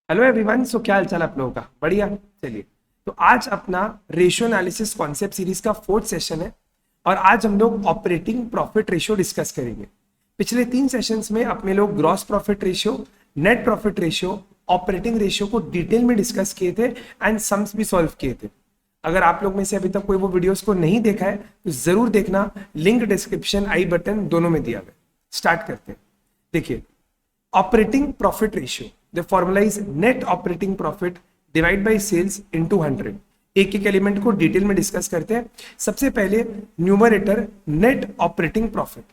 Hello everyone. सो क्या हालचाल आप लोगों का? बढ़िया। चलिए, तो आज अपना रेशियो एनालिसिस कॉन्सेप्ट सीरीज का 4th सेशन है और आज हम लोग ऑपरेटिंग प्रॉफिट रेशियो डिस्कस करेंगे। पिछले 3 सेशंस में अपने लोग gross profit ratio, net profit ratio, operating ratio को डिटेल में डिस्कस किए थे एंड सम्स भी सॉल्व किए थे। अगर आप लोग में से अभी तक कोई वो वीडियोस को नहीं देखा है तो जरूर देखना, लिंक डिस्क्रिप्शन, आई बटन दोनों में दिया हुआ है। स्टार्ट करते हैं। देखिए, operating profit ratio, the formula is net operating profit divide by sales into 100। एक एक एलिमेंट को डिटेल में डिस्कस करते हैं। सबसे पहले न्यूमरेटर नेट ऑपरेटिंग प्रॉफिट।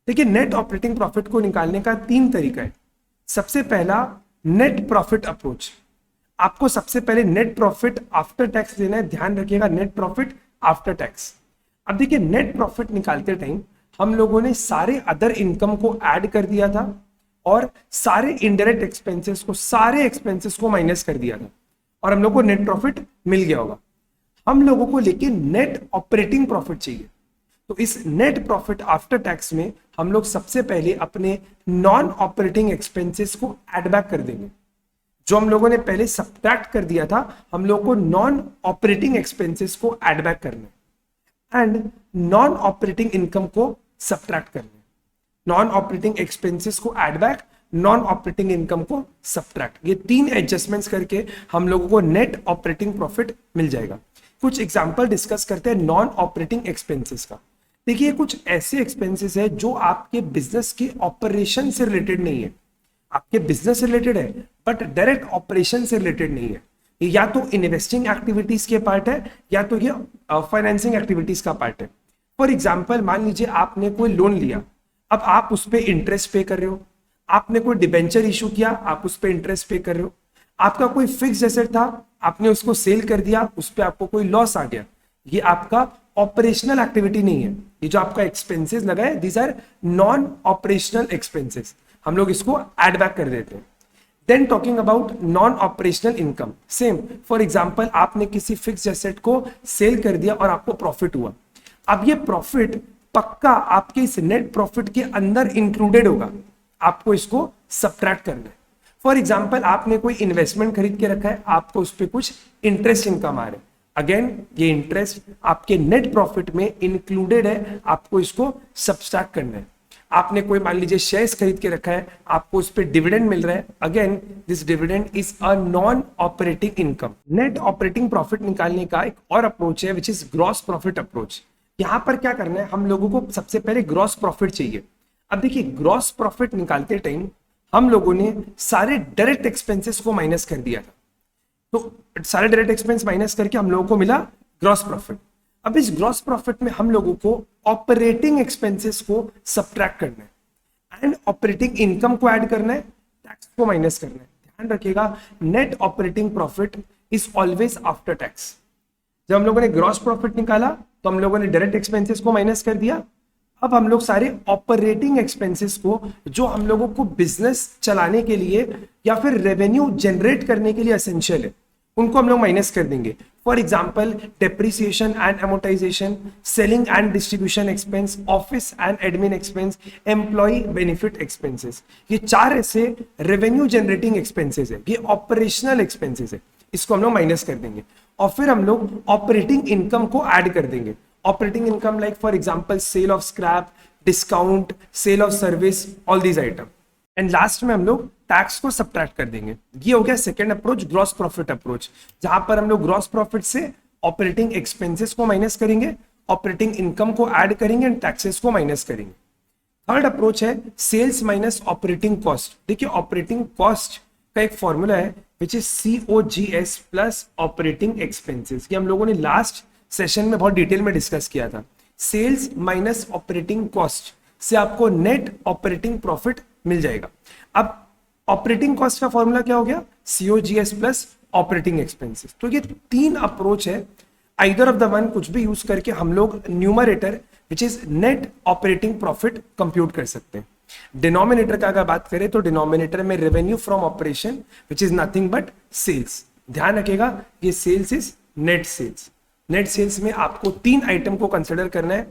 देखिए, नेट ऑपरेटिंग प्रॉफिट को निकालने का 3 तरीका है। सबसे पहला नेट प्रॉफिट अप्रोच। आपको सबसे पहले नेट प्रॉफिट आफ्टर टैक्स लेना है। ध्यान रखिएगा, नेट प्रॉफिट आफ्टर टैक्स। अब देखिए, नेट प्रॉफिट निकालते टाइम हम लोगों ने सारे अदर इनकम को ऐड कर दिया था और सारे इनडायरेक्ट एक्सपेंसेस को, सारे एक्सपेंसेस को माइनस कर दिया था और हम लोग को नेट प्रॉफिट मिल गया होगा। हम लोगों को लेकिन नेट ऑपरेटिंग प्रॉफिट चाहिए। तो इस नेट प्रॉफिट आफ्टर टैक्स में हम लोग सबसे पहले अपने नॉन ऑपरेटिंग एक्सपेंसेस को ऐड बैक कर देंगे। जो हम लोगों ने पहले सब्ट्रैक्ट कर दिया था, हम लोग को नॉन ऑपरेटिंग एक्सपेंसेस को ऐड बैक करना है एंड नॉन ऑपरेटिंग इनकम को सब्ट्रैक्ट करना है। नॉन ऑपरेटिंग एक्सपेंसेस को add back, non operating income को सब्ट्रैक्ट। ये 3 एडजस्टमेंट्स करके हम लोगों को नेट ऑपरेटिंग प्रॉफिट मिल जाएगा। कुछ एग्जांपल डिस्कस करते हैं नॉन ऑपरेटिंग एक्सपेंसेस का। देखिए, कुछ ऐसे एक्सपेंसेस है जो आपके बिजनेस के ऑपरेशन से रिलेटेड नहीं है। आपके बिजनेस से रिलेटेड है बट डायरेक्ट ऑपरेशन से रिलेटेड नहीं है। ये या तो इन्वेस्टिंग एक्टिविटीज के पार्ट है या तो ये फाइनेंसिंग एक्टिविटीज का पार्ट है। फॉर एग्जाम्पल, मान लीजिए आपने कोई लोन लिया, अब आप उस पर इंटरेस्ट पे कर रहे हो। आपने कोई डिबेंचर इशू किया, आप उस पर इंटरेस्ट पे कर रहे हो। आपका कोई फिक्स एसेट था, आपने उसको सेल कर दिया, उस पर आपको कोई लॉस आ गया। ये आपका ऑपरेशनल एक्टिविटी नहीं है। ये जो आपका एक्सपेंसेस लगा है, these are non operational expenses. हम लोग इसको एड बैक कर देते हैं। Then talking about non operational income, same. For example, आपने किसी फिक्स एसेट को सेल कर दिया और आपको प्रॉफिट हुआ। अब ये प्रॉफिट पक्का आपके इस नेट प्रॉफिट के अंदर इंक्लूडेड होगा। आपको इसको सब्ट्रैक्ट करना है। फॉर एग्जांपल, आपने कोई इन्वेस्टमेंट खरीद के रखा है, आपको उस पर कुछ इंटरेस्ट इनकम आ रहा है। अगेन, ये इंटरेस्ट आपके नेट प्रॉफिट में इंक्लूडेड है, आपको इसको सब्ट्रैक्ट करना है। आपने कोई, मान लीजिए, शेयर्स खरीद के रखा है, आपको उस पर डिविडेंड मिल रहा है। Again, this dividend is a non operating income. Net operating profit निकालने का एक और अप्रोच है which is gross profit approach. यहां पर क्या करना है, हम लोगों को सबसे पहले ग्रॉस प्रॉफिट चाहिए। अब देखिए, ग्रॉस प्रॉफिट निकालते टाइम हम लोगों ने सारे डायरेक्ट एक्सपेंसेस को माइनस कर दिया था। तो सारे डायरेक्ट एक्सपेंस माइनस करके हम लोगों को मिला ग्रॉस प्रॉफिट। अब इस ग्रॉस प्रॉफिट में हम लोगों को ऑपरेटिंग एक्सपेंसेस को सब्ट्रैक्ट करना है एंड ऑपरेटिंग इनकम को ऐड करना है, टैक्स को माइनस करना है। ध्यान रखिएगा, net operating profit is always after tax. जब हम लोगों ने ग्रॉस प्रॉफिट निकाला तो हम लोगों ने डायरेक्ट एक्सपेंसेस को माइनस कर दिया। अब हम लोग सारे ऑपरेटिंग एक्सपेंसेस को, जो हम लोगों को बिजनेस चलाने के लिए या फिर रेवेन्यू जनरेट करने के लिए एसेंशियल है, उनको हम लोग माइनस कर देंगे। For example, depreciation and amortisation, selling and distribution expense, office and admin expense, employee benefit expenses. ये 4 ऐसे रेवेन्यू जनरेटिंग एक्सपेंसेस है, ये ऑपरेशनल एक्सपेंसेस है, इसको हम लोग माइनस कर देंगे। और फिर हम लोग ऑपरेटिंग इनकम को ऐड कर देंगे। Operating income like for example sale of scrap, discount, sale of service, all these item. And last में हम लोग टैक्स को सब्ट्रैक्ट कर देंगे। ये हो गया second approach, gross profit approach, जहां पर हम लोग ग्रॉस प्रॉफिट से ऑपरेटिंग एक्सपेंसेस को माइनस करेंगे, ऑपरेटिंग इनकम को ऐड करेंगे एंड टैक्सेस को माइनस करेंगे। थर्ड अप्रोच है सेल्स माइनस ऑपरेटिंग कॉस्ट। देखिए, ऑपरेटिंग कॉस्ट का एक फॉर्मूला है which is COGS plus operating expenses. ये हम लोगों ने लास्ट सेशन में बहुत डिटेल में डिस्कस किया था। सेल्स माइनस ऑपरेटिंग कॉस्ट से आपको नेट ऑपरेटिंग प्रॉफिट मिल जाएगा। अब ऑपरेटिंग कॉस्ट का फॉर्मूला क्या हो गया, COGS प्लस ऑपरेटिंग एक्सपेंसेस। तो ये 3 अप्रोच है, आइदर ऑफ द वन कुछ भी यूज करके हम लोग numerator which is net operating profit compute कर सकते हैं। डिनोमिनेटर का अगर बात करें तो डिनोमिनेटर में revenue from operation which is nothing but sales. ध्यान रखिएगा, ये sales is net sales. Net sales में आपको 3 आइटम को कंसिडर करना है,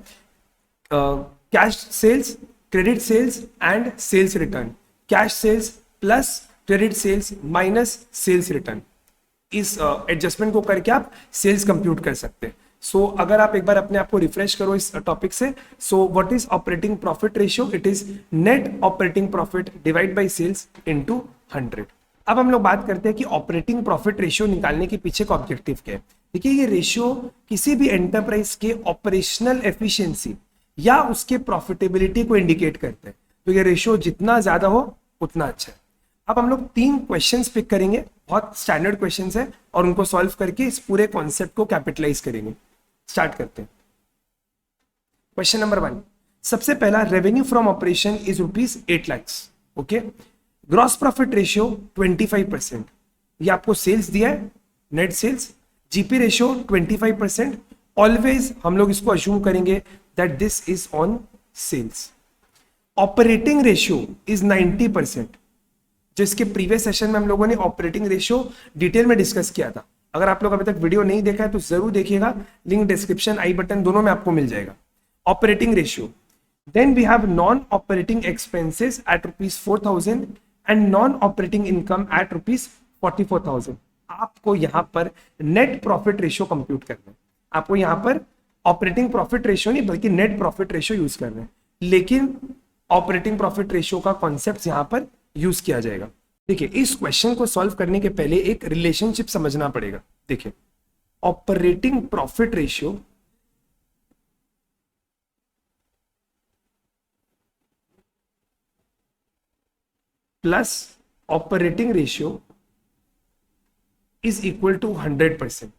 cash sales, credit sales and sales return. Cash sales plus credit sales minus sales return, इस adjustment को करके आप सेल्स कंप्यूट कर सकते हैं। सो अगर आप एक बार अपने आप को रिफ्रेश करो इस टॉपिक से, so what is operating profit ratio? It is net operating profit divide by sales into 100। अब हम लोग बात करते हैं कि ऑपरेटिंग प्रॉफिट रेशियो निकालने के पीछे का ऑब्जेक्टिव क्या है। देखिए, ये रेशियो किसी भी एंटरप्राइज के ऑपरेशनल एफिशिएंसी या उसके प्रॉफिटेबिलिटी को इंडिकेट करते हैं। तो ये रेशियो जितना ज्यादा हो उतना अच्छा है। अब हम लोग 3 क्वेश्चंस पिक करेंगे, बहुत स्टैंडर्ड क्वेश्चंस है, और उनको सॉल्व करके इस पूरे कॉन्सेप्ट को कैपिटलाइज करेंगे। स्टार्ट करते हैं। क्वेश्चन नंबर 1, सबसे पहला, revenue from operation is ₹8 lakh. Okay, gross profit ratio 25%, ये आपको सेल्स दिया है, net sales. GP ratio 25%, always हम लोग इसको अज्यूम करेंगे that this is on sales. Operating ratio is 90%, जो इसके प्रीवियस सेशन में हम लोगों ने ऑपरेटिंग रेशियो डिटेल में डिस्कस किया था। अगर आप लोग अभी तक वीडियो नहीं देखा है तो जरूर देखिएगा, लिंक डिस्क्रिप्शन, आई बटन दोनों में आपको मिल जाएगा। Operating ratio, then we have non operating expenses at ₹4,000 and non operating income at ₹44,000। आपको यहां पर नेट प्रॉफिट रेशियो कंप्यूट करना है। आपको यहां पर ऑपरेटिंग प्रॉफिट रेशियो नहीं बल्कि नेट प्रॉफिट रेशियो यूज करना है, लेकिन ऑपरेटिंग प्रॉफिट रेशियो का कॉन्सेप्ट यहां पर यूज किया जाएगा। देखिए, इस क्वेश्चन को सॉल्व करने के पहले एक रिलेशनशिप समझना पड़ेगा। देखिए, operating profit ratio plus operating ratio is equal to 100%।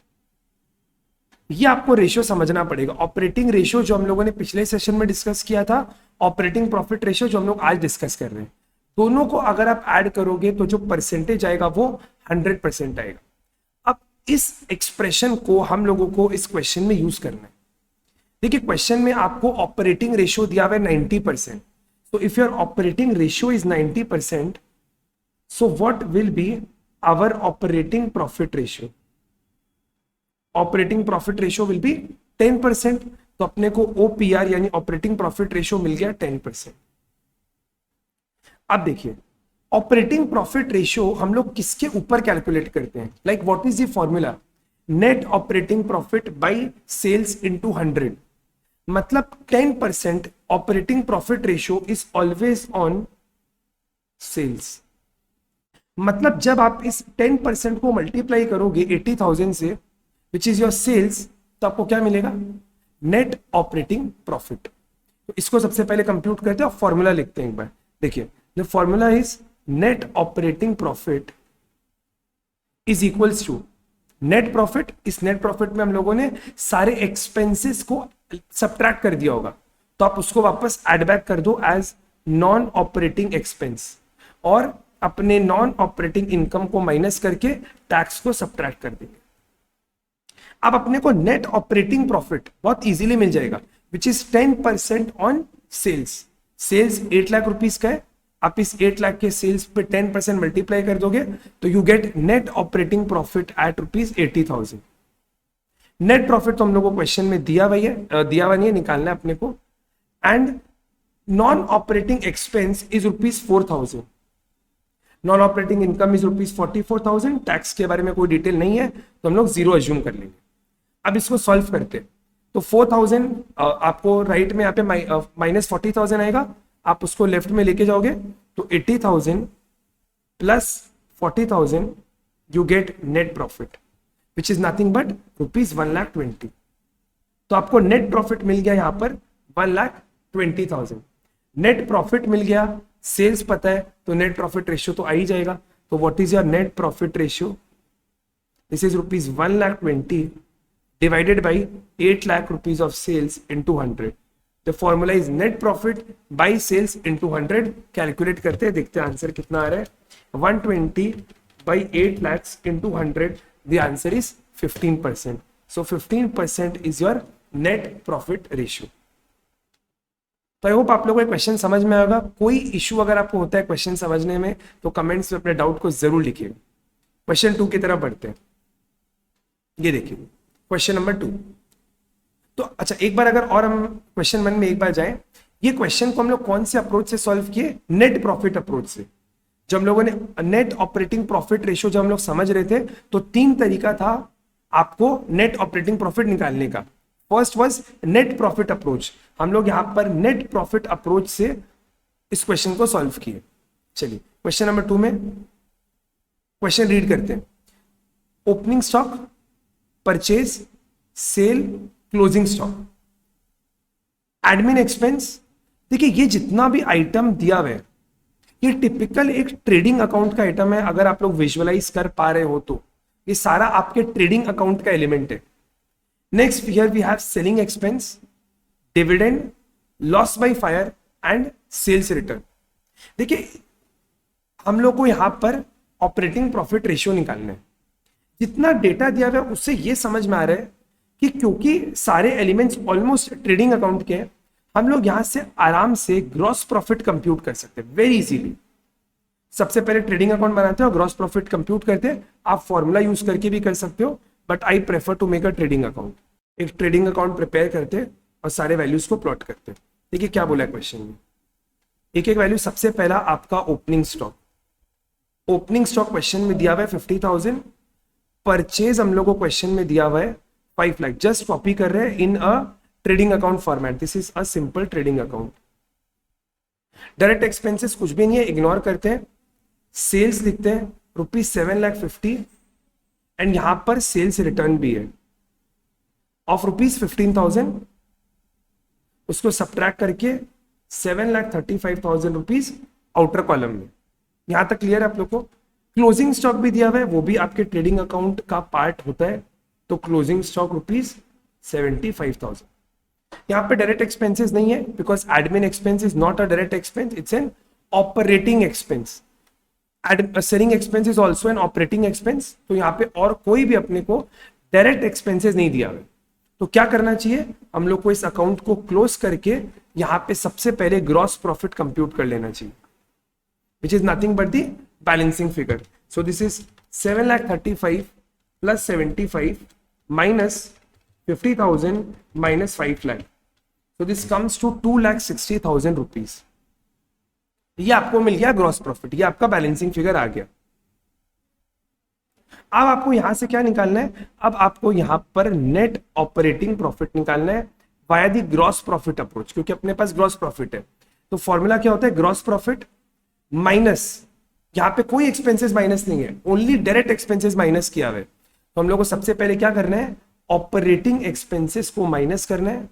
ये आपको रेशियो समझना पड़ेगा। ऑपरेटिंग रेशियो जो हम लोगों ने पिछले सेशन में डिस्कस किया था, ऑपरेटिंग प्रॉफिट रेशियो जो हम लोग आज डिस्कस कर रहे हैं, दोनों को अगर आप ऐड करोगे तो जो परसेंटेज आएगा वो 100% आएगा। अब इस एक्सप्रेशन को हम लोगों को इस क्वेश्चन में यूज करना है। देखिए, क्वेश्चन में आपको ऑपरेटिंग रेशियो दिया हुआ है 90%। तो if your operating ratio is 90%, so what will be our operating profit ratio? Operating profit ratio will be 10%। तो अपने को ओपीआर यानी ऑपरेटिंग प्रॉफिट रेशियो मिल गया 10%। अब देखिए, ऑपरेटिंग प्रॉफिट रेशियो हम लोग किसके ऊपर कैलकुलेट करते हैं? Like what is the formula? Net operating profit by sales into 100। मतलब 10% operating profit ratio is always on sales. मतलब जब आप इस 10% को मल्टीप्लाई करोगे 80,000 से, विच इज योर सेल्स, तो आपको क्या मिलेगा? Net operating profit. तो इसको सबसे पहले कंप्यूट करते हैं और फॉर्मूला लिखते हैं एक बार। देखिए, the formula is net operating profit is equals to net profit। इस नेट प्रॉफिट में हम लोगों ने सारे एक्सपेंसेस को सब्ट्रैक्ट कर दिया होगा, तो आप उसको वापस ऐड बैक कर दो एज नॉन ऑपरेटिंग एक्सपेंस, और अपने नॉन ऑपरेटिंग इनकम को माइनस करके टैक्स को सब्ट्रैक्ट कर देंगे। अब अपने को नेट ऑपरेटिंग प्रॉफिट बहुत इजीली मिल जाएगा, which is 10% on sales. Sales 8 lakh rupees का है, आप इस 8 लाख के सेल्स पे 10% मल्टीप्लाई कर दोगे तो you get net operating profit at ₹80,000। Net profit तो हम लोग को क्वेश्चन में दिया हुआ नहीं है, निकालना है अपने को। And non operating expense is ₹4,000, non operating income is ₹44,000। Tax के बारे में कोई डिटेल नहीं है तो हम लोग 0 अज्यूम कर लेंगे। अब इसको सॉल्व करते हैं तो 4,000 आपको राइट में यहाँ पे माइनस 40,000 आएगा, आप उसको लेफ्ट में लेके जाओगे तो 80,000 plus 40,000 you get net profit which is nothing but ₹1,20,000। तो आपको नेट प्रॉफिट मिल गया यहाँ पर 1,20,000। नेट प्रॉफिट मिल गया, सेल्स पता है तो नेट प्रॉफिट रेशियो तो आ ही जाएगा। तो what is your net profit ratio? This is ₹1,20,000 divided by 8 lakh rupees of sales into 100. The formula is net profit by sales into 100. Calculate करते हैं, देखते हैं आंसर कितना आ रहा है। 120 by 8 lakhs into 100. The answer is 15%. So 15% is your net profit ratio. तो I hope आप लोगों को क्वेश्चन समझ में आएगा। कोई इशू अगर आपको होता है क्वेश्चन समझने में तो कमेंट्स में अपने डाउट को जरूर लिखिएगा। क्वेश्चन 2 की तरफ बढ़ते हैं। ये देखिए क्वेश्चन नंबर 2। तो अच्छा, एक बार अगर और हम क्वेश्चन 1 में एक बार जाएं, ये क्वेश्चन को हम लोग कौन से अप्रोच से सॉल्व किए? नेट प्रॉफिट अप्रोच से। जब हम लोगों ने नेट ऑपरेटिंग प्रॉफिट रेशियो जब हम लोग समझ रहे थे तो 3 तरीका था आपको नेट ऑपरेटिंग प्रॉफिट निकालने का। First was net profit approach, हम लोग यहां पर नेट प्रॉफिट अप्रोच से इस क्वेश्चन को सॉल्व किए। चलिए क्वेश्चन नंबर 2 में क्वेश्चन रीड करते हैं। Opening stock, purchase, sale, closing stock, admin expense. देखिए ये जितना भी आइटम दिया हुआ है ये टिपिकल एक ट्रेडिंग अकाउंट का आइटम है। अगर आप लोग विजुअलाइज कर पा रहे हो तो ये सारा आपके ट्रेडिंग अकाउंट का एलिमेंट है। Next here we have selling expense, dividend, loss by fire and sales return. देखिए हम लोग को यहां पर ऑपरेटिंग प्रॉफिट रेशियो निकालना है। जितना डेटा दिया हुआ है उससे ये समझ में आ रहा है कि क्योंकि सारे एलिमेंट्स ऑलमोस्ट ट्रेडिंग अकाउंट के हैं, हम लोग यहां से आराम से ग्रॉस प्रॉफिट कंप्यूट कर सकते हैं वेरी इजीली। सबसे पहले ट्रेडिंग अकाउंट बनाते हो, ग्रॉस प्रॉफिट कंप्यूट करते हैं। आप फॉर्मूला यूज करके भी कर सकते हो, but I prefer to make a trading account. एक ट्रेडिंग अकाउंट प्रिपेयर करते और सारे वैल्यूज को प्लॉट करते। देखिए क्या बोला है क्वेश्चन में, एक एक वैल्यू। सबसे पहला आपका opening stock. Opening stock question में दिया हुआ है 50,000। परचेज हम लोग को क्वेश्चन में दिया हुआ है 5 लाख। जस्ट कॉपी कर रहे हैं in a trading account format. This is a simple trading account. Direct expenses कुछ भी नहीं है, इग्नोर करते हैं। सेल्स लिखते हैं ₹7,50,000 एंड यहां पर सेल्स रिटर्न भी है ऑफ ₹15,000। उसको सब्ट्रैक्ट करके ₹7,35,000 आउटर कॉलम में। यहां तक क्लियर है आप लोग को। क्लोजिंग स्टॉक भी दिया हुआ है, वो भी आपके ट्रेडिंग अकाउंट का पार्ट होता है। तो क्लोजिंग स्टॉक ₹75,000। यहां पे डायरेक्ट एक्सपेंसेस नहीं है because admin expense is not a direct expense, it's an operating expense. Selling expense is also an operating expense. तो यहाँ पे और कोई भी अपने को डायरेक्ट एक्सपेंसेस नहीं दिया हुआ। तो क्या करना चाहिए, हम लोग को इस अकाउंट को क्लोज करके यहाँ पे सबसे पहले ग्रॉस प्रॉफिट कंप्यूट कर लेना चाहिए, which is nothing but the balancing figure. So this is 7,35,000 plus 75 minus 50,000 minus 5 lakh. So this comes to 2,60,000 rupees. ये आपको मिल गया ग्रॉस प्रॉफिट, ये आपका बैलेंसिंग फिगर आ गया। अब आपको यहां से क्या निकालना है, अब आपको यहां पर नेट ऑपरेटिंग प्रॉफिट निकालना है via the gross profit approach, क्योंकि अपने पास ग्रॉस प्रॉफिट है। तो फॉर्मूला क्या होता है, ग्रॉस प्रॉफिट माइनस, यहां पे कोई एक्सपेंसेस माइनस नहीं है, ओनली डायरेक्ट एक्सपेंसेस माइनस किया हुआ है। तो हम लोग को सबसे पहले क्या करना है, ऑपरेटिंग एक्सपेंसेस को माइनस करना है,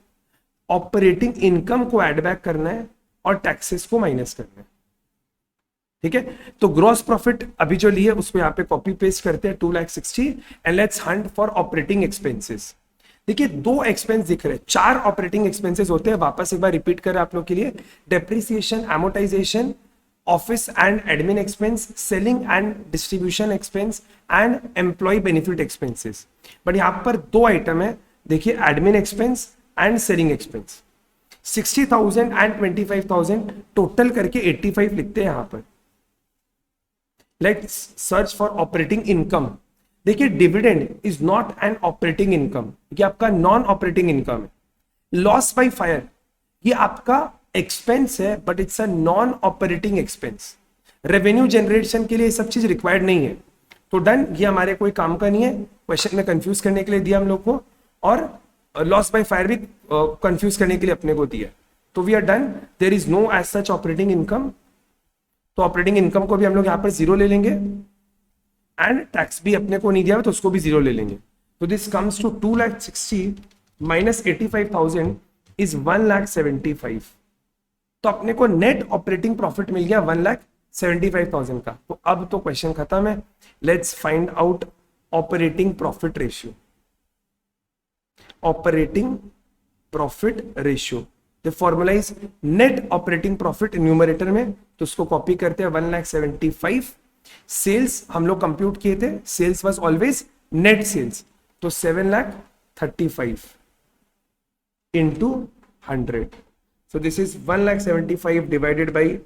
ऑपरेटिंग इनकम को ऐड बैक करना है और टैक्सेस को माइनस करना है। ठीक है, तो ग्रॉस प्रॉफिट अभी जो लिए उसको यहाँ पे कॉपी पेस्ट करते हैं 2,60,000 and let's Hunt for operating expenses. देखिए 2 एक्सपेंस दिख रहे हैं, 4 ऑपरेटिंग एक्सपेंसेस होते हैं। वापस एक बार रिपीट करें आप लोग के लिए, depreciation, amortization, office and admin expense, selling and distribution expense and employ benefit expenses. But यहां पर 2 आइटम है, देखिए admin expense and selling expense. 60,000 and 25,000 total करके 85 लिखते हैं यहां पर। Let's search for operating income. देखिए dividend is not an operating income, ये आपका नॉन ऑपरेटिंग इनकम है। लॉस बाय फायर ये आपका एक्सपेंस है but it's a non operating expense. Revenue generation के लिए ये सब चीज रिक्वायर्ड नहीं है। तो डन, ये हमारे कोई काम का नहीं है, क्वेश्चन में कंफ्यूज करने के लिए दिया हम लोग को, और लॉस बाय फायर भी कंफ्यूज करने के लिए अपने को दिया। तो we are done, there is no as such operating income. तो ऑपरेटिंग इनकम को भी हम लोग यहाँ पर 0 ले लेंगे एंड टैक्स भी अपने को नहीं दिया तो उसको भी 0 ले लेंगे। तो this comes to 2,60,000 minus 85,000 is 1,75,000। तो अपने को नेट ऑपरेटिंग प्रॉफिट मिल गया 1,75,000 का। तो अब तो क्वेश्चन खत्म है। Let's find out operating profit ratio. Operating profit ratio, the formula is net operating profit numerator में, तो उसको कॉपी करते हैं 1,75,000। सेल्स हम लोग कंप्यूट किए थे, sales was always net sales, तो 7,35,000 into 100. So this is 1,75,000 divided by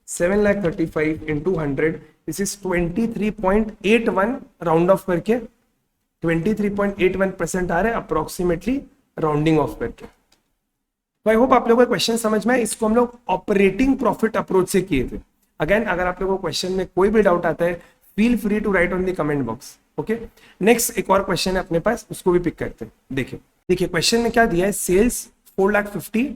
7,35,000 into 100. This is 23.81 round of करके 23.81% आ रहा है अप्रोक्सीमेटली राउंडिंग ऑफ करके। तो आई होप आप लोगों को क्वेश्चन समझ में आए। इसको हम लोग ऑपरेटिंग प्रॉफिट अप्रोच से किए थे। अगेन अगर आप लोगों को क्वेश्चन में कोई भी डाउट आता है, feel free to write on the comment box. Okay, next एक और क्वेश्चन है अपने पास, उसको भी पिक करते हैं। देखिए क्वेश्चन में क्या दिया है, sales 4,50,000,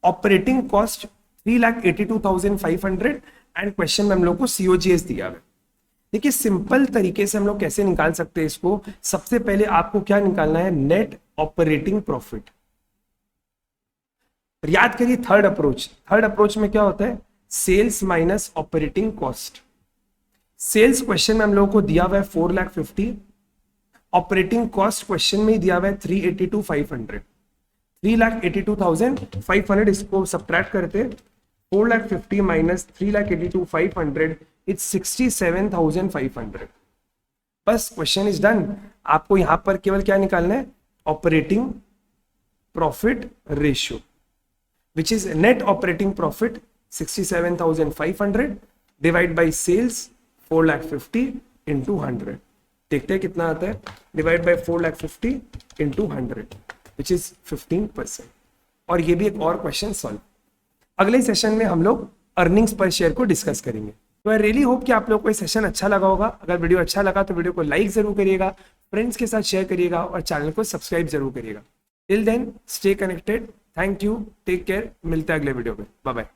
operating cost 3,82,500 and question में हम लोग को सीओजीएस दिया है। देखिए सिंपल तरीके से हम लोग कैसे निकाल सकते हैं इसको। सबसे पहले आपको क्या निकालना है, नेट ऑपरेटिंग प्रॉफिट। याद करिए थर्ड अप्रोच में क्या होता है, sales minus operating cost. Sales question में हम लोगों को दिया हुआ है 4,50,000, ऑपरेटिंग कॉस्ट क्वेश्चन में ही दिया हुआ है 3,82,500। 3,82,500 इसको सब्ट्रैक्ट करते, 4,50,000 माइनस 3,82,500 इट्स 67,500। बस क्वेश्चन इज डन। आपको यहां पर केवल क्या निकालना है, operating profit ratio which is net operating profit 67,500 divide by sales 4,50,000 into 100। देखते हैं कितना आता है, divide by 4,50,000 into 100 which is 15%। और ये भी एक और क्वेश्चन सॉल्व। अगले सेशन में हम लोग अर्निंग्स पर शेयर को डिस्कस करेंगे। तो आई रियली होप कि आप लोग को ये सेशन अच्छा लगा होगा। अगर वीडियो अच्छा लगा तो वीडियो को लाइक जरूर करिएगा, फ्रेंड्स के साथ शेयर करिएगा और चैनल को सब्सक्राइब जरूर करिएगा। Till then stay connected, thank you, take care, मिलते हैं अगले वीडियो में, बाय बाय।